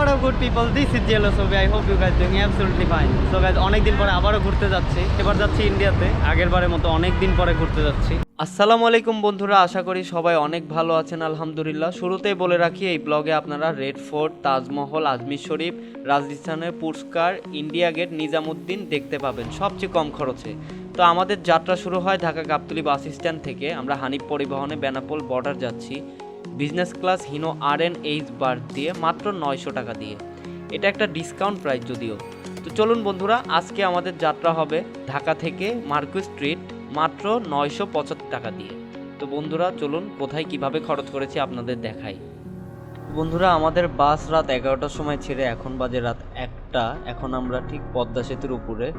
what up good people, this is Jello Sobi. I hope you guys doing absolutely fine. So guys, অনেক দিন পরে আবারও ঘুরতে যাচ্ছি। এবার যাচ্ছি ইন্ডিয়াতে, আগের বারের মতো অনেক দিন পরে ঘুরতে যাচ্ছি। আসসালামু আলাইকুম বন্ধুরা, আশা করি সবাই অনেক ভালো আছেন আলহামদুলিল্লাহ। শুরুতেই বলে রাখি, এই ব্লগে আপনারা রেড ফোর্ট, তাজমহল, আজমির শরীফ, রাজস্থানের পুরস্কার, ইন্ডিয়া গেট, নিজামুদ্দিন দেখতে পাবেন সবচেয়ে কম খরচে। তো আমাদের যাত্রা শুরু হয় ঢাকা গাবতলী বাস স্ট্যান্ড থেকে। আমরা হানিফ পরিবহনে বেনাপোল বর্ডার যাচ্ছি business class Hino RNH birth দিয়ে, মাত্র 900 টাকা দিয়ে। এটা একটা ডিসকাউন্ট প্রাইস যদিও। তো চলুন বন্ধুরা, আজকে আমাদের যাত্রা হবে ঢাকা থেকে মার্কুইস স্ট্রিট মাত্র 975 টাকা দিয়ে। তো বন্ধুরা চলুন, কোথায় কিভাবে খরচ করেছি আপনাদের দেখাই। বন্ধুরা, আমাদের বাস রাত 11টার সময় ছেড়ে এখন বাজে রাত 1টা। এখন আমরা ঠিক পদ্মা সেতুর উপরে।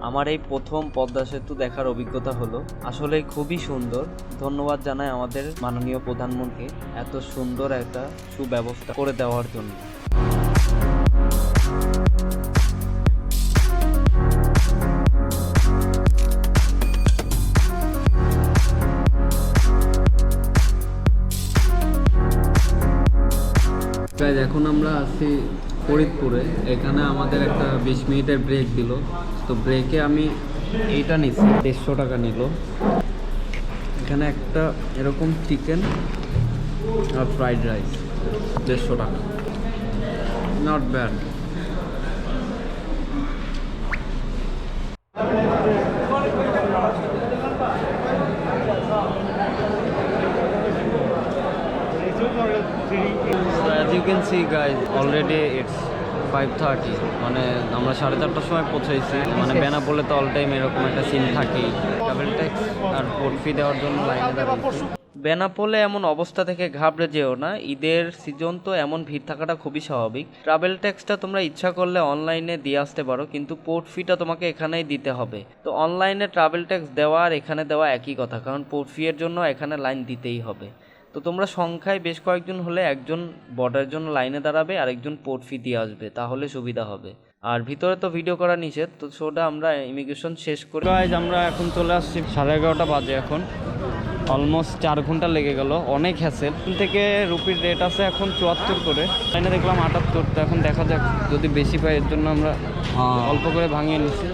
আমার এই প্রথম পদ্মা সেতু দেখার অভিজ্ঞতা হলো আসলে খুবই সুন্দর। ধন্যবাদ জানাই আমাদের মাননীয় প্রধানমন্ত্রী এত সুন্দর একটা সুব্যবস্থা করে দেওয়ার জন্য। এখন আমরা আছি ফরিদপুরে। এখানে আমাদের একটা 20 মিনিটের ব্রেক দিল। তো ব্রেকে আমি এইটা নিচ্ছি, 150 টাকা নিল। এখানে একটা এরকম চিকেন আর ফ্রাইড রাইস 150 টাকা, not bad. As you can see guys, already it's 5:30, মানে আমরা 4:30টার সময় পৌঁছেছি। মানে বেনাপোলে তো অল টাইম এরকম একটা সিন থাকেই, ট্রাভেল ট্যাক্স আর পোর্ট ফি দেওয়ার জন্য লাইনে দাঁড়িয়েছি। বেনাপোলে এমন অবস্থা থেকে ঘাবড়ে যেও না, ঈদের সিজন তো এমন ভিড় থাকাটা খুবই স্বাভাবিক। ট্রাভেল ট্যাক্সটা তোমরা ইচ্ছা করলে অনলাইনে দিয়ে আসতে পারো, কিন্তু পোর্ট ফিটা তোমাকে এখানেই দিতে হবে। তো অনলাইনে ট্রাভেল ট্যাক্স দেওয়া আর এখানে দেওয়া একই কথা, কারণ পোর্ট ফি এর জন্য এখানে লাইন দিতেই হবে। তো তোমরা সংখ্যায় বেশ কয়েকজন হলে একজন বর্ডারের জন্য লাইনে দাঁড়াবে আর একজন পোর্ট ফি দিয়ে আসবে, তাহলে সুবিধা হবে। আর ভিতরে তো ভিডিও করা নিষেধ। তো শোটা আমরা ইমিগ্রেশন শেষ করে আমরা এখন চলে আসছি। 11:30 বাজে এখন। অলমোস্ট 4 ঘন্টা লেগে গেল, অনেক হ্যাসেল। থেকে রুপির রেট আছে এখন 74 করে, লাইনে দেখলাম 78। তো এখন দেখা যাক, যদি বেশি পাই এর জন্য আমরা অল্প করে ভাঙিয়ে নিচ্ছি।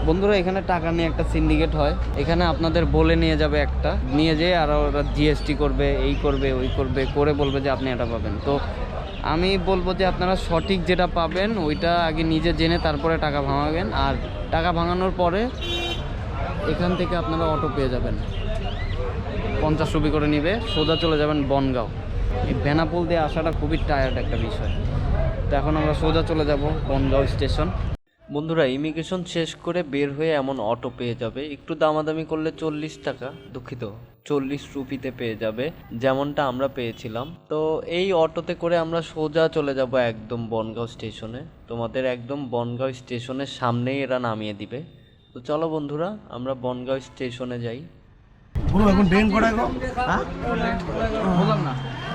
বন্ধুরা, এখানে টাকা নিয়ে একটা সিন্ডিকেট হয়। এখানে আপনাদের বলে নিয়ে যাবে একটা, নিয়ে যেয়ে আর ওরা GST করবে, এই করবে ওই করবে, করে বলবে যে আপনি এটা পাবেন। তো আমি বলবো যে আপনারা সঠিক যেটা পাবেন ওইটা আগে নিজে জেনে তারপরে টাকা ভাঙাবেন। আর টাকা ভাঙানোর পরে এখান থেকে আপনারা অটো পেয়ে যাবেন, 50 রুপি করে নিবে, সোজা চলে যাবেন বনগাঁও। এই বেনাপোল দিয়ে আসাটা খুবই টায়ার্ড একটা বিষয়। তো এখন আমরা সোজা চলে যাব বনগাঁও স্টেশন। বন্ধুরা, ইমিগ্রেশন শেষ করে বের হয়ে এমন অটো পেয়ে যাবে, একটু দামাদামি করলে 40 টাকা, দুঃখিত 40 রুপিতে পেয়ে যাবে, যেমনটা আমরা পেয়েছিলাম। তো এই অটোতে করে আমরা সোজা চলে যাব একদম বনগাঁও স্টেশনে। তোমাদের একদম বনগাঁও স্টেশনের সামনেই এরা নামিয়ে দিবে। তো চলো বন্ধুরা, আমরা বনগাঁও স্টেশনে যাই।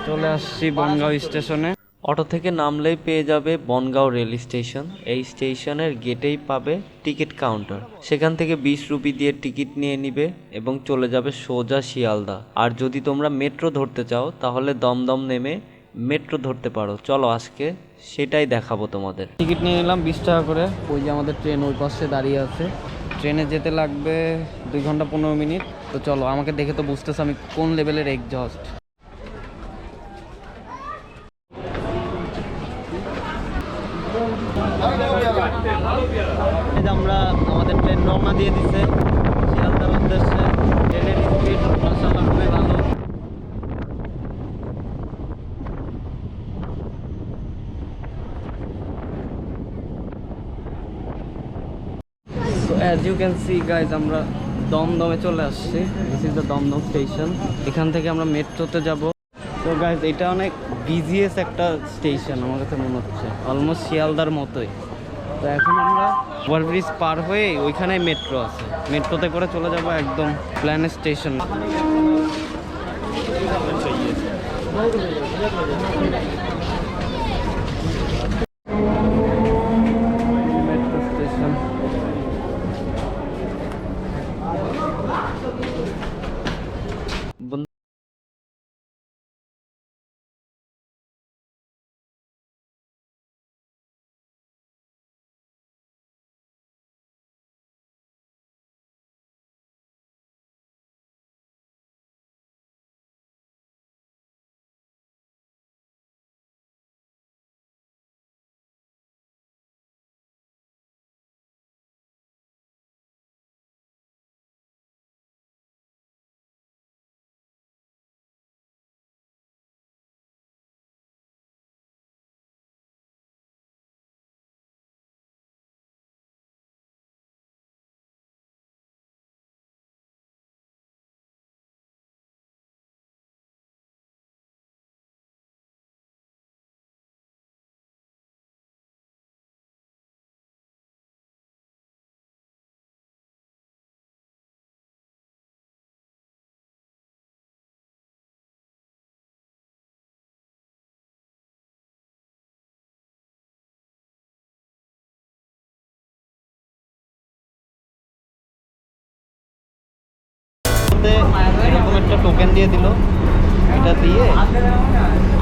চলে আসছি বনগাঁও স্টেশনে। অটো থেকে নামলেই পেয়ে যাবে বনগাঁও রেল স্টেশন। এই স্টেশনের গেটেই পাবে টিকিট কাউন্টার, সেখান থেকে 20 রুপি দিয়ে টিকিট নিয়ে নিবে এবং চলে যাবে সোজা শিয়ালদা। আর যদি তোমরা মেট্রো ধরতে চাও তাহলে দমদম নেমে মেট্রো ধরতে পারো। চলো আজকে সেটাই দেখাবো তোমাদের। টিকিট নিয়ে নিলাম 20 টাকা করে। ওই যে আমাদের ট্রেন ওই পাশে দাঁড়িয়ে আছে। ট্রেনে যেতে লাগবে 2 ঘন্টা 15 মিনিট। তো চলো, আমাকে দেখে তো বুঝতেছো আমি কোন লেভেলের এক্সজস্ট। আমরা আমাদের ট্রেন রওনা দিয়ে দিচ্ছে শিয়ালদার উদ্দেশ্যে। ট্রেনের স্পিড মাশাআল্লাহ খুবই ভালো। So as you can see guys, আমরা দমদমে চলে আসছি। This is the Dum Dum station. এখান থেকে আমরা মেট্রোতে যাব। তো গাইজ, এটা অনেক বিজিএস একটা স্টেশন আমার কাছে মনে হচ্ছে, অলমোস্ট শিয়ালদার মতোই। তো এখন আমরা ওভারব্রিজ পার হয়ে ওইখানে মেট্রো আছে, মেট্রোতে করে চলে যাব একদম প্ল্যানেট স্টেশন। সাথে এরকম একটা টোকেন দিয়ে দিল, এটা দিয়ে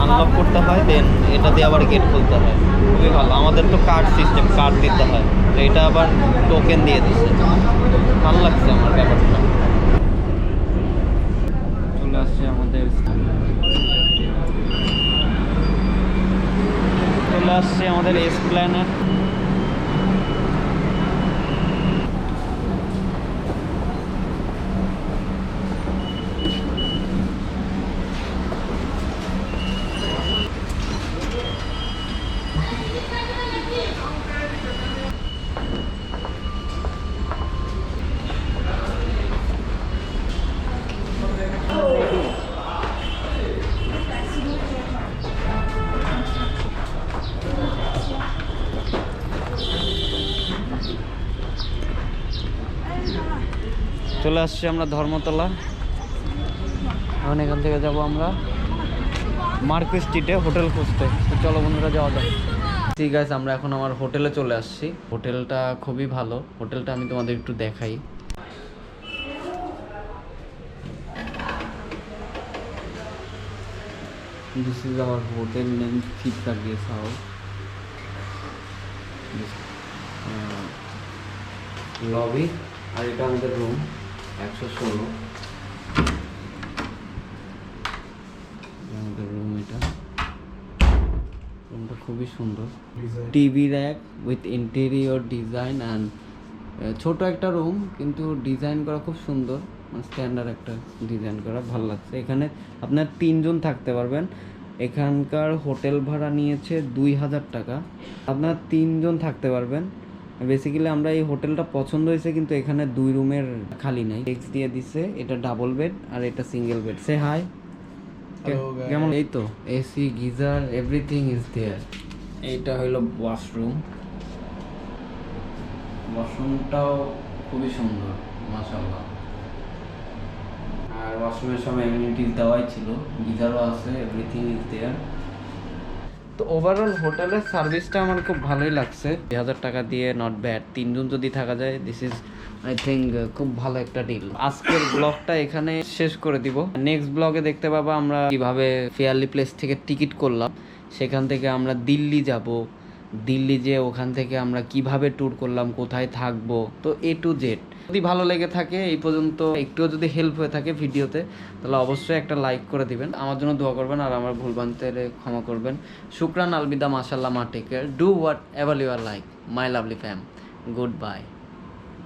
আনলক করতে হয়, দেন এটা দিয়ে আবার গেট খুলতে হয়। খুবই ভালো। আমাদের তো কার্ড সিস্টেম, কার্ড দিতে হয়, তো এটা আবার টোকেন দিয়ে দিচ্ছে। ভালো লাগছে আমার ব্যাপারটা। চলে আসছে আমাদের এসপ্ল্যানেড। চলে আসছি আমরা ধর্মতলা। এখন এখান থেকে যাব আমরা মার্কেট স্ট্রিটে হোটেল খুঁজতে। তো চলো বন্ধুরা, যাওয়া যাক। ঠিক আছে, আমরা এখন আমার হোটেলে চলে আসছি। হোটেলটা খুবই ভালো। হোটেলটা আমি তোমাদের একটু দেখাই। This is our hotel named Chipka Guest House. Lobby, আর এটা আমাদের রুম 116। আমাদের রুম, এটা রুমটা খুবই সুন্দর। TV rack with interior design and ছোট একটা রুম, কিন্তু ডিজাইন করা খুব সুন্দর, মানে স্ট্যান্ডার্ড একটা ডিজাইন করা, ভালো লাগছে। এখানে আপনার 3 জন থাকতে পারবেন। এখানকার হোটেল ভাড়া নিয়েছে 2000 টাকা। আপনার 3 জন থাকতে পারবেন। বেসিক্যালি আমরা এই হোটেলটা পছন্দ হয়েছে, কিন্তু এখানে 2 রুমের খালি নাই। টেক্স দিয়ে দিছে, এটা ডাবল বেড আর এটা সিঙ্গেল বেড। সে হাই, কেমন? এই তো AC, geyser, everything is there. এইটা হলো ওয়াশরুম। ওয়াশরুমটাও খুবই সুন্দর, মাশাআল্লাহ। আর ওয়াশরুমের সব এমিনিটিস দেওয়াই ছিল, গিজারও আছে, এভরিথিং ইজ দেয়ার। তো ওভারঅল হোটেলের সার্ভিসটা আমার খুব ভালোই লাগছে। 2000 টাকা দিয়ে নট ব্যাড। 3 জন যদি থাকা যায়, দিস ইজ আই থিঙ্ক খুব ভালো একটা ডিল। আজকের ব্লগটা এখানে শেষ করে দিব। নেক্সট ব্লগে দেখতে পাবা আমরা কিভাবে ফেয়ারলি প্লেস থেকে টিকিট করলাম, সেখান থেকে আমরা দিল্লি যাব। দিল্লি যে ওখান থেকে আমরা কিভাবে ট্যুর করলাম, কোথায় থাকবো, তো A to Z। যদি ভালো লেগে থাকে, এই পর্যন্ত একটুও যদি হেল্প হয়ে থাকে ভিডিওতে, তাহলে অবশ্যই একটা লাইক করে দিবেন। আমার জন্য দোয়া করবেন, আর আমার ভুল বানতে ক্ষমা করবেন। শুকরান, আলবিদা, মাশাল্লাহ, মা take care, do whatever you are like, my lovely fam, good bye.